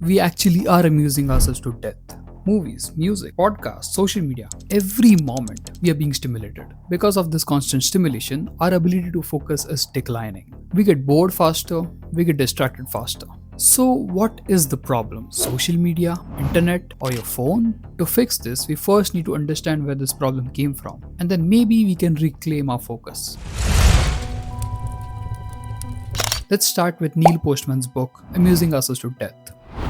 we actually are amusing ourselves to death. Movies, music, podcasts, social media, every moment we are being stimulated. Because of this constant stimulation, our ability to focus is declining. We get bored faster, we get distracted faster. So, what is the problem? Social media, internet, or your phone? To fix this, we first need to understand where this problem came from, and then maybe we can reclaim our focus. Let's start with Neil Postman's book, Amusing Ourselves to Death.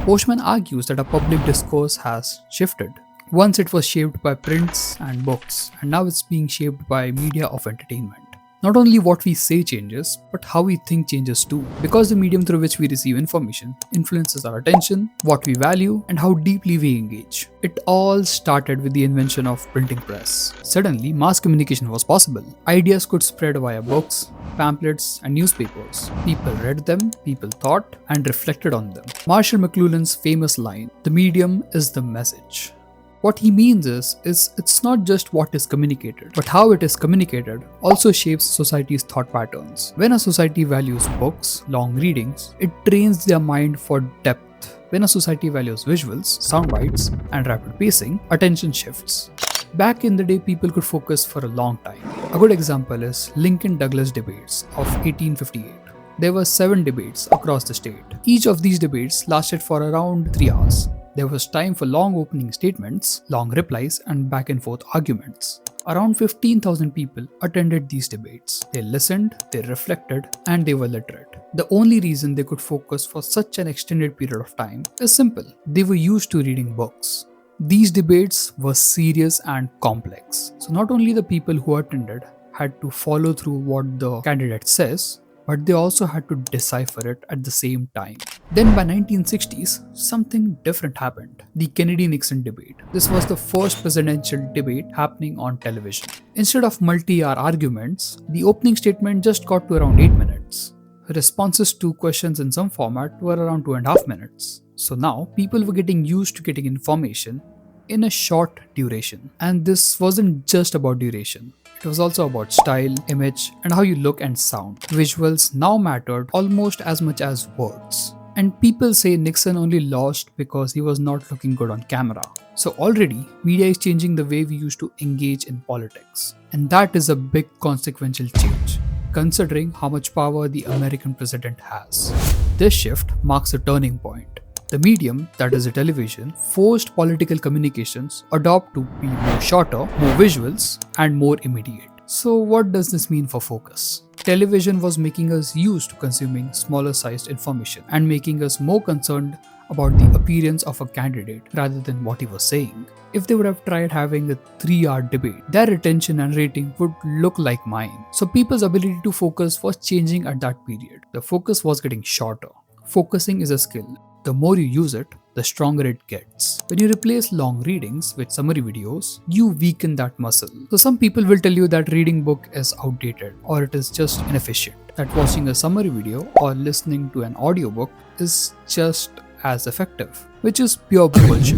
Postman argues that our public discourse has shifted. Once it was shaped by prints and books, and now it's being shaped by media of entertainment. Not only what we say changes, but how we think changes too. Because the medium through which we receive information influences our attention, what we value, and how deeply we engage. It all started with the invention of printing press. Suddenly, mass communication was possible. Ideas could spread via books, pamphlets, and newspapers. People read them, people thought, and reflected on them. Marshall McLuhan's famous line, "The medium is the message." What he means is it's not just what is communicated, but how it is communicated also shapes society's thought patterns. When a society values books, long readings, it trains their mind for depth. When a society values visuals, sound bites, and rapid pacing, attention shifts. Back in the day, people could focus for a long time. A good example is Lincoln-Douglas debates of 1858. There were 7 debates across the state. Each of these debates lasted for around 3 hours. There was time for long opening statements, long replies, and back and forth arguments. Around 15,000 people attended these debates. They listened, they reflected, and they were literate. The only reason they could focus for such an extended period of time is simple. They were used to reading books. These debates were serious and complex. So not only the people who attended had to follow through what the candidate says, but they also had to decipher it at the same time. Then by 1960s, something different happened. The Kennedy-Nixon debate. This was the first presidential debate happening on television. Instead of multi-hour arguments, the opening statement just got to around 8 minutes. Responses to questions in some format were around 2.5 minutes. So now, people were getting used to getting information in a short duration. And this wasn't just about duration. It was also about style, image, and how you look and sound. Visuals now mattered almost as much as words. And people say Nixon only lost because he was not looking good on camera. So already, media is changing the way we used to engage in politics. And that is a big consequential change, considering how much power the American president has. This shift marks a turning point. The medium, that is the television, forced political communications adopt to be more shorter, more visuals, and more immediate. So what does this mean for focus? Television was making us used to consuming smaller sized information and making us more concerned about the appearance of a candidate rather than what he was saying. If they would have tried having a 3-hour debate, their attention and rating would look like mine. So people's ability to focus was changing at that period. The focus was getting shorter. Focusing is a skill. The more you use it, the stronger it gets. When you replace long readings with summary videos, you weaken that muscle. So some people will tell you that reading book is outdated or it is just inefficient. That watching a summary video or listening to an audiobook is just as effective, which is pure bullshit.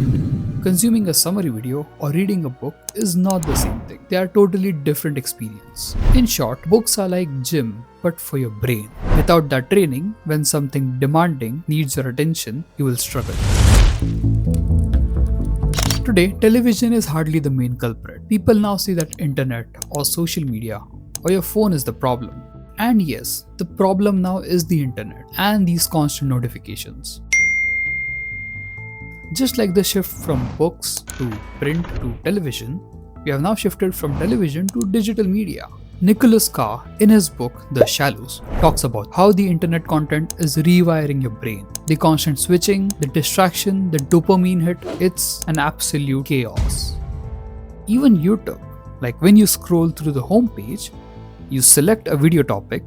Consuming a summary video or reading a book is not the same thing. They are totally different experience. In short, books are like gym, but for your brain. Without that training, when something demanding needs your attention, you will struggle. Today, television is hardly the main culprit. People now say that internet or social media or your phone is the problem. And yes, the problem now is the internet and these constant notifications. Just like the shift from books to print to television, we have now shifted from television to digital media. Nicholas Carr, in his book The Shallows, talks about how the internet content is rewiring your brain. The constant switching, the distraction, the dopamine hit, it's an absolute chaos. Even YouTube, like when you scroll through the homepage, you select a video topic,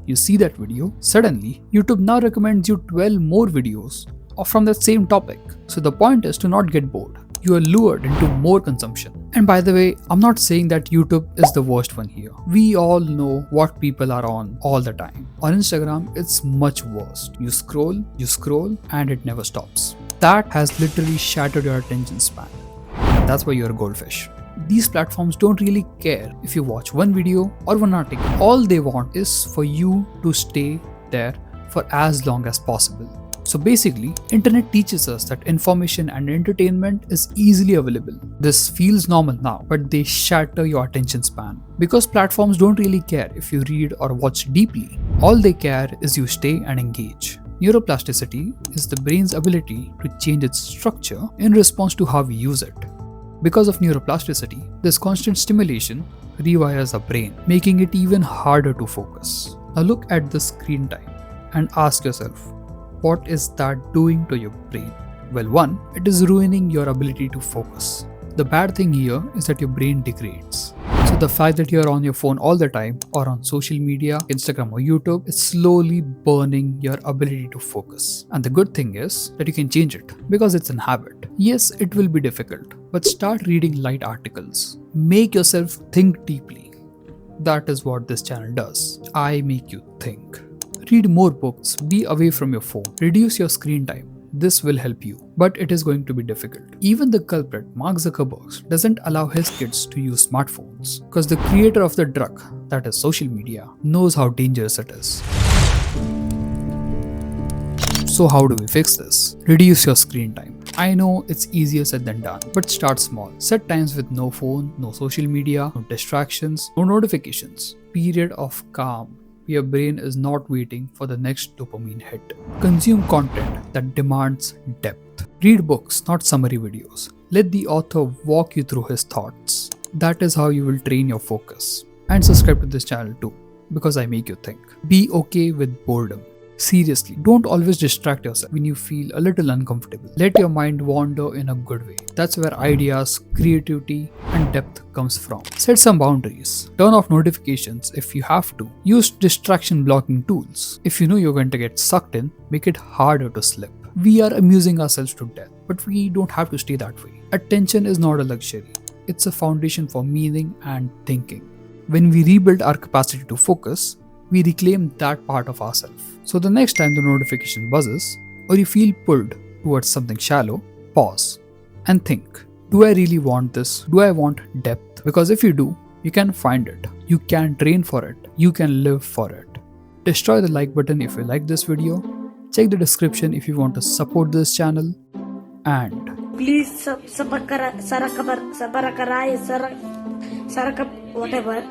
you see that video, suddenly YouTube now recommends you 12 more videos from that same topic. So the point is to not get bored. You are lured into more consumption. And by the way, I'm not saying that YouTube is the worst one here. We all know what people are on all the time. On Instagram, it's much worse. You scroll, and it never stops. That has literally shattered your attention span. And that's why you're a goldfish. These platforms don't really care if you watch one video or one article. All they want is for you to stay there for as long as possible. So basically, internet teaches us that information and entertainment is easily available. This feels normal now, but they shatter your attention span. Because platforms don't really care if you read or watch deeply. All they care is you stay and engage. Neuroplasticity is the brain's ability to change its structure in response to how we use it. Because of neuroplasticity, this constant stimulation rewires the brain, making it even harder to focus. Now look at the screen time and ask yourself, what is that doing to your brain? Well, one, it is ruining your ability to focus. The bad thing here is that your brain degrades. So the fact that you're on your phone all the time or on social media, Instagram or YouTube, is slowly burning your ability to focus. And the good thing is that you can change it because it's an habit. Yes, it will be difficult, but start reading light articles. Make yourself think deeply. That is what this channel does. I make you think. Read more books, be away from your phone, reduce your screen time. This will help you, but it is going to be difficult. Even the culprit, Mark Zuckerberg, doesn't allow his kids to use smartphones because the creator of the drug, that is social media, knows how dangerous it is. So how do we fix this? Reduce your screen time. I know it's easier said than done, but start small. Set times with no phone, no social media, no distractions, no notifications. Period of calm. Your brain is not waiting for the next dopamine hit. Consume content that demands depth. Read books, not summary videos. Let the author walk you through his thoughts. That is how you will train your focus. And subscribe to this channel too, because I make you think. Be okay with boredom. Seriously, don't always distract yourself when you feel a little uncomfortable. Let your mind wander in a good way. That's where ideas, creativity, and depth comes from. Set some boundaries. Turn off notifications if you have to. Use distraction blocking tools. If you know you're going to get sucked in, make it harder to slip. We are amusing ourselves to death, but we don't have to stay that way. Attention is not a luxury. It's a foundation for meaning and thinking. When we rebuild our capacity to focus, we reclaim that part of ourselves. So the next time the notification buzzes, or you feel pulled towards something shallow, pause and think, do I really want this? Do I want depth? Because if you do, you can find it. You can train for it. You can live for it. Destroy the like button if you like this video. Check the description if you want to support this channel. And please whatever.